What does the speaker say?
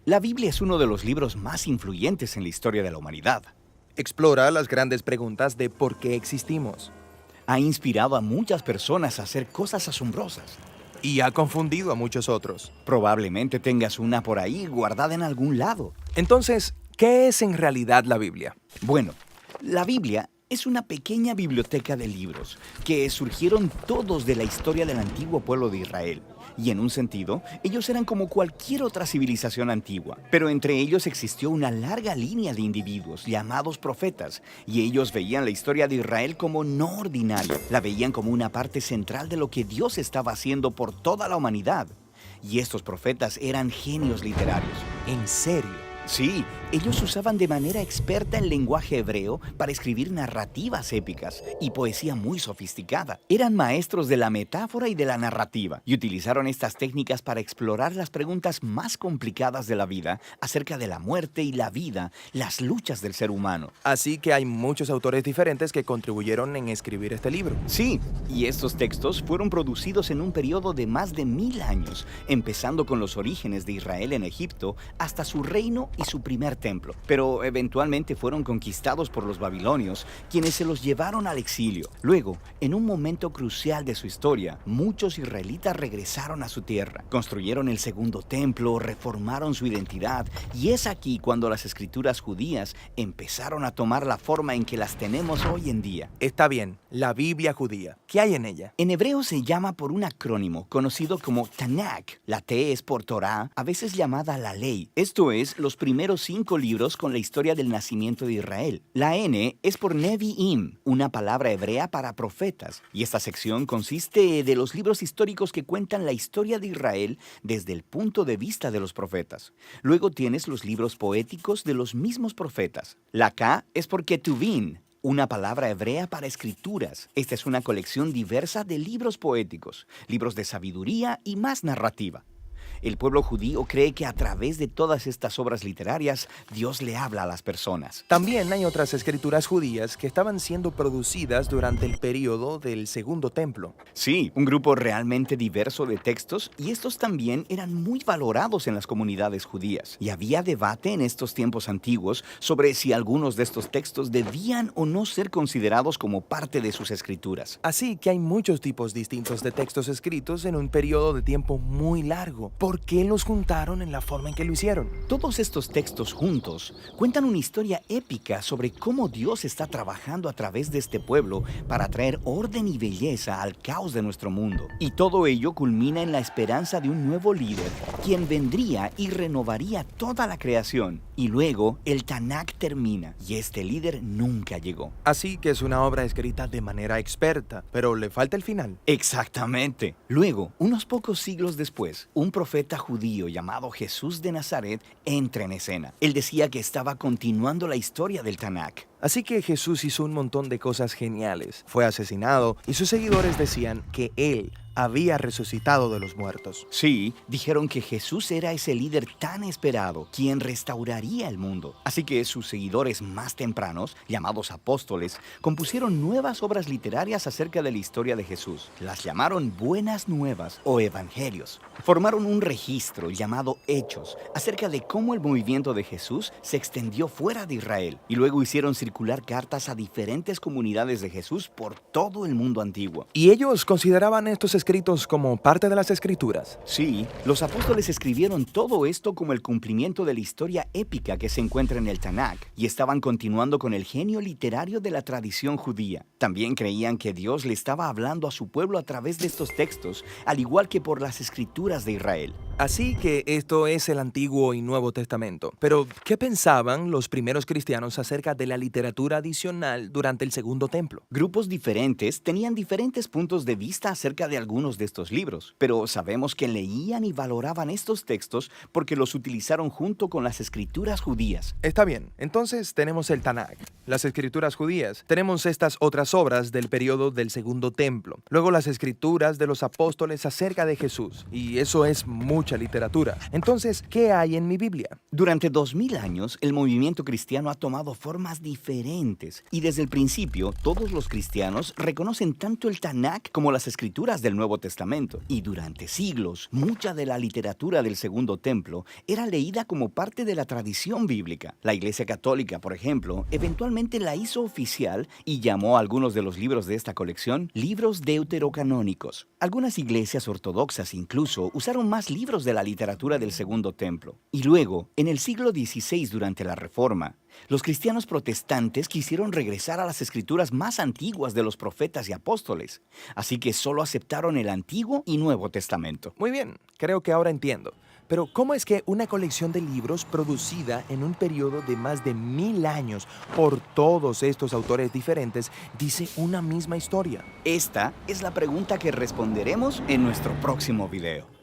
La Biblia es uno de los libros más influyentes en la historia de la humanidad. Explora las grandes preguntas de por qué existimos. Ha inspirado a muchas personas a hacer cosas asombrosas. Y ha confundido a muchos otros. Probablemente tengas una por ahí guardada en algún lado. Entonces, ¿qué es en realidad la Biblia? Bueno, la Biblia es una pequeña biblioteca de libros que surgieron todos de la historia del antiguo pueblo de Israel. Y en un sentido, ellos eran como cualquier otra civilización antigua. Pero entre ellos existió una larga línea de individuos llamados profetas. Y ellos veían la historia de Israel como no ordinaria. La veían como una parte central de lo que Dios estaba haciendo por toda la humanidad. Y estos profetas eran genios literarios. ¿En serio? Sí, ellos usaban de manera experta el lenguaje hebreo para escribir narrativas épicas y poesía muy sofisticada. Eran maestros de la metáfora y de la narrativa y utilizaron estas técnicas para explorar las preguntas más complicadas de la vida acerca de la muerte y la vida, las luchas del ser humano. Así que hay muchos autores diferentes que contribuyeron en escribir este libro. Sí, y estos textos fueron producidos en un periodo de más de 1000 años, empezando con los orígenes de Israel en Egipto hasta su reino y su primer templo. Pero eventualmente fueron conquistados por los babilonios, quienes se los llevaron al exilio. Luego, en un momento crucial de su historia, muchos israelitas regresaron a su tierra, construyeron el segundo templo, reformaron su identidad, y es aquí cuando las escrituras judías empezaron a tomar la forma en que las tenemos hoy en día. Está bien, la Biblia judía. ¿Qué hay en ella? En hebreo se llama por un acrónimo conocido como Tanakh. La T es por Torah, a veces llamada la ley. Esto es, los primeros 5 libros con la historia del nacimiento de Israel. La N es por Nevi'im, una palabra hebrea para profetas. Y esta sección consiste de los libros históricos que cuentan la historia de Israel desde el punto de vista de los profetas. Luego tienes los libros poéticos de los mismos profetas. La K es por Ketuvim, una palabra hebrea para escrituras. Esta es una colección diversa de libros poéticos, libros de sabiduría y más narrativa. El pueblo judío cree que a través de todas estas obras literarias, Dios le habla a las personas. También hay otras escrituras judías que estaban siendo producidas durante el período del Segundo Templo. Sí, un grupo realmente diverso de textos, y estos también eran muy valorados en las comunidades judías. Y había debate en estos tiempos antiguos sobre si algunos de estos textos debían o no ser considerados como parte de sus escrituras. Así que hay muchos tipos distintos de textos escritos en un periodo de tiempo muy largo. ¿Por qué los juntaron en la forma en que lo hicieron? Todos estos textos juntos cuentan una historia épica sobre cómo Dios está trabajando a través de este pueblo para traer orden y belleza al caos de nuestro mundo. Y todo ello culmina en la esperanza de un nuevo líder, quien vendría y renovaría toda la creación. Y luego el Tanakh termina, y este líder nunca llegó. Así que es una obra escrita de manera experta, pero le falta el final. Exactamente. Luego, unos pocos siglos después, un profeta judío llamado Jesús de Nazaret entra en escena. Él decía que estaba continuando la historia del Tanakh. Así que Jesús hizo un montón de cosas geniales. Fue asesinado y sus seguidores decían que él había resucitado de los muertos. Sí, dijeron que Jesús era ese líder tan esperado, quien restauraría el mundo. Así que sus seguidores más tempranos, llamados apóstoles, compusieron nuevas obras literarias acerca de la historia de Jesús. Las llamaron Buenas Nuevas o Evangelios. Formaron un registro llamado Hechos acerca de cómo el movimiento de Jesús se extendió fuera de Israel, y luego hicieron circular cartas a diferentes comunidades de Jesús por todo el mundo antiguo. ¿Y ellos consideraban estos escritos como parte de las escrituras? Sí, los apóstoles escribieron todo esto como el cumplimiento de la historia épica que se encuentra en el Tanakh, y estaban continuando con el genio literario de la tradición judía. También creían que Dios le estaba hablando a su pueblo a través de estos textos, al igual que por las escrituras de Israel. Así que esto es el Antiguo y Nuevo Testamento. Pero, ¿qué pensaban los primeros cristianos acerca de la literatura adicional durante el Segundo Templo? Grupos diferentes tenían diferentes puntos de vista acerca de algunos de estos libros, pero sabemos que leían y valoraban estos textos porque los utilizaron junto con las escrituras judías. Está bien, entonces tenemos el Tanakh. las escrituras judías. Tenemos estas otras obras del periodo del Segundo Templo. Luego las escrituras de los apóstoles acerca de Jesús. Y eso es mucha literatura. Entonces, ¿qué hay en mi Biblia? Durante 2000 años, el movimiento cristiano ha tomado formas diferentes. Y desde el principio, todos los cristianos reconocen tanto el Tanakh como las escrituras del Nuevo Testamento. Y durante siglos, mucha de la literatura del Segundo Templo era leída como parte de la tradición bíblica. La Iglesia Católica, por ejemplo, eventualmente la hizo oficial y llamó a algunos de los libros de esta colección libros deuterocanónicos. Algunas iglesias ortodoxas incluso usaron más libros de la literatura del Segundo Templo. Y luego, en el siglo XVI, durante la Reforma, los cristianos protestantes quisieron regresar a las escrituras más antiguas de los profetas y apóstoles, así que solo aceptaron el Antiguo y Nuevo Testamento. Muy bien, creo que ahora entiendo. Pero ¿cómo es que una colección de libros producida en un periodo de más de 1000 años por todos estos autores diferentes dice una misma historia? Esta es la pregunta que responderemos en nuestro próximo video.